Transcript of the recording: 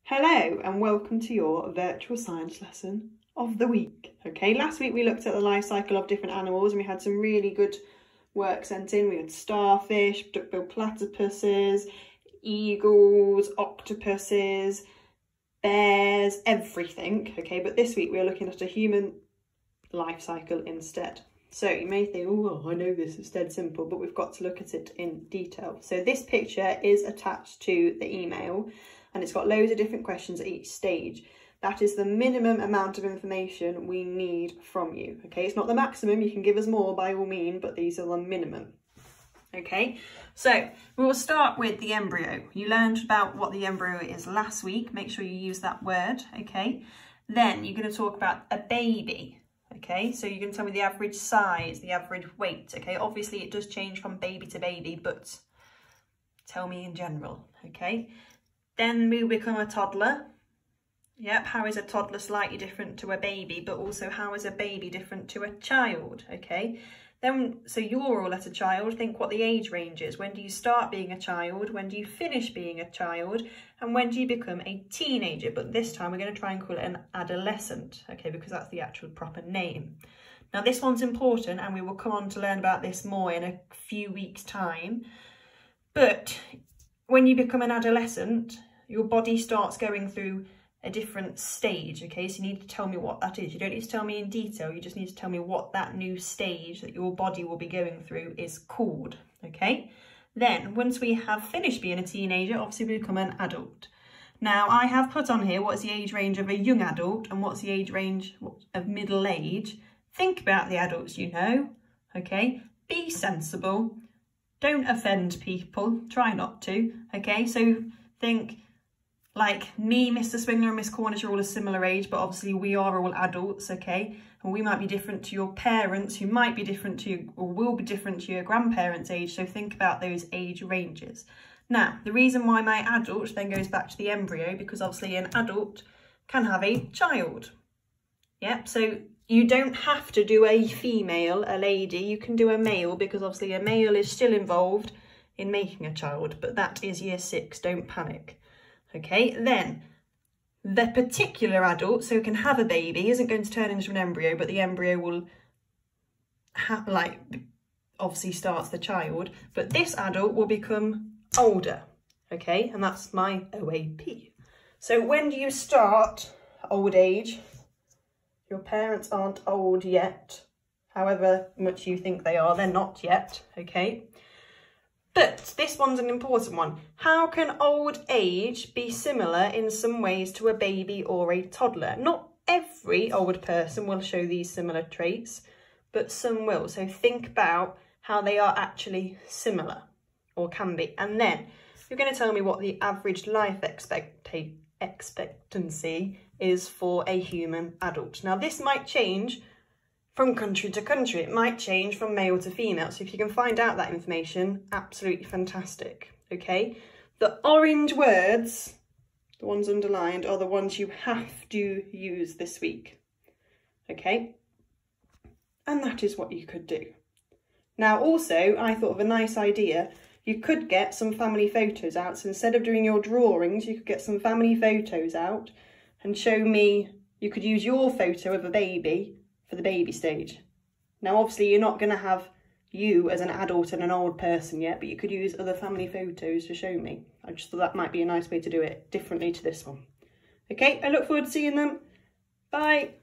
Hello and welcome to your virtual science lesson of the week. Okay, last week we looked at the life cycle of different animals and we had some really good work sent in. We had starfish, duck-billed platypuses, eagles, octopuses, bears, everything. Okay, but this week we're looking at a human life cycle instead. So you may think, oh, I know this is dead simple, but we've got to look at it in detail. So this picture is attached to the email and it's got loads of different questions at each stage. That is the minimum amount of information we need from you. Okay, it's not the maximum, you can give us more by all means, but these are the minimum. Okay, so we will start with the embryo. You learned about what the embryo is last week. Make sure you use that word, okay? Then you're going to talk about a baby. Okay, so you're going to tell me the average size, the average weight. Okay, obviously it does change from baby to baby, but tell me in general. Okay, then we become a toddler. Yep, how is a toddler slightly different to a baby, but also how is a baby different to a child? Okay, then so you're all at a child. Think what the age range is. When do you start being a child? When do you finish being a child? And when do you become a teenager? But this time we're going to try and call it an adolescent, okay, because that's the actual proper name. Now this one's important and we will come on to learn about this more in a few weeks' time. But when you become an adolescent, your body starts going through a different stage, okay? So you need to tell me what that is. You don't need to tell me in detail, you just need to tell me what that new stage that your body will be going through is called, okay? Then, once we have finished being a teenager, obviously we become an adult. Now, I have put on here what's the age range of a young adult and what's the age range of middle age. Think about the adults you know, okay? Be sensible. Don't offend people. Try not to, okay? So think like me, Mr. Swingler and Miss Cornish are all a similar age, but obviously we are all adults, okay? And we might be different to your parents, who might be different to you, or will be different to your grandparents' age, so think about those age ranges. Now, the reason why my adult then goes back to the embryo, because obviously an adult can have a child. Yep, so you don't have to do a female, a lady, you can do a male, because obviously a male is still involved in making a child, but that is year 6, don't panic. Okay, then the particular adult, so can have a baby, isn't going to turn into an embryo, but the embryo will have, like, obviously starts the child, but this adult will become older, okay, and that's my OAP. So when do you start old age? Your parents aren't old yet, however much you think they are, they're not yet, okay? But this one's an important one. How can old age be similar in some ways to a baby or a toddler? Not every old person will show these similar traits, but some will. So think about how they are actually similar, or can be. And then you're going to tell me what the average life expectancy is for a human adult. Now this might change from country to country. It might change from male to female. So if you can find out that information, absolutely fantastic, okay? The orange words, the ones underlined, are the ones you have to use this week, okay? And that is what you could do. Now also, I thought of a nice idea. You could get some family photos out. So instead of doing your drawings, you could get some family photos out and show me, you could use your photo of a baby for the baby stage. Now obviously you're not going to have you as an adult and an old person yet, but you could use other family photos to show me. I just thought that might be a nice way to do it differently to this one. Okay, I look forward to seeing them. Bye.